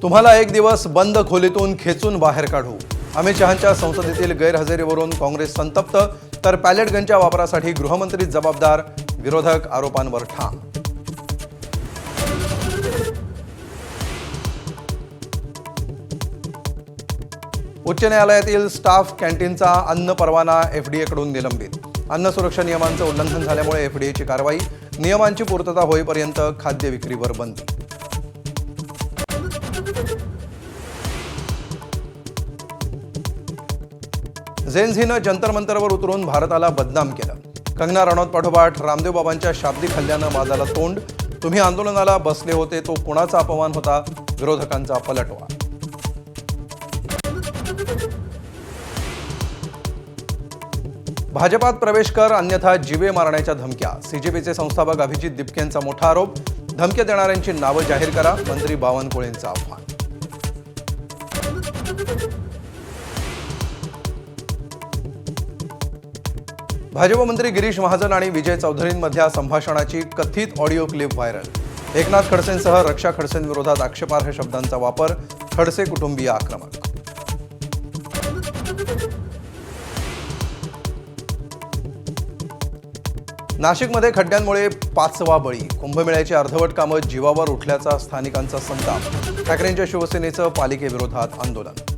तुम्हाला एक दिवस बंद खोलीतून खेचून बाहेर काढू. अमित शहांच्या संसदेतील गैरहजेरीवरून काँग्रेस संतप्त, तर पॅलेट गनच्या वापरासाठी गृहमंत्री जबाबदार, विरोधक आरोपांवर ठाम. उच्च न्यायालयातील स्टाफ कॅन्टीनचा अन्न परवाना एफडीएकडून निलंबित. अन्न सुरक्षा नियमांचं उल्लंघन झाल्यामुळे एफडीएची कारवाई. नियमांची पूर्तता होईपर्यंत खाद्य विक्रीवर बंदी. झेन्झीनं जंतर मंतरवर उतरून भारताला बदनाम केलं. कंगना रनौत पाठोपाठ रामदेव बाबांच्या शाब्दिक हल्ल्यानं वादाला तोंड. तुम्ही आंदोलनाला बसले होते तो कोणाचा अपमान होता? विरोधकांचा पलटवार. भाजपात प्रवेश कर अन्यथा जीवे मारण्याच्या धमक्या. सीजेपीचे संस्थापक अभिजित दिपकेंचा मोठा आरोप. धमक्या देणाऱ्यांची नावं जाहीर करा, मंत्री बावनकुळेंचं आव्हान. भाजप मंत्री गिरीश महाजन आणि विजय चौधरींमधल्या संभाषणाची कथित ऑडिओ क्लिप व्हायरल. एकनाथ खडसेंसह रक्षा खडसेंविरोधात आक्षेपार्ह शब्दांचा वापर. खडसे कुटुंबीय आक्रमक. नाशिकमध्ये खड्ड्यांमुळे 5वा बळी. कुंभमेळ्याची अर्धवट कामं जीवावर उठल्याचा स्थानिकांचा संताप. ठाकरेंच्या शिवसेनेचं पालिकेविरोधात आंदोलन.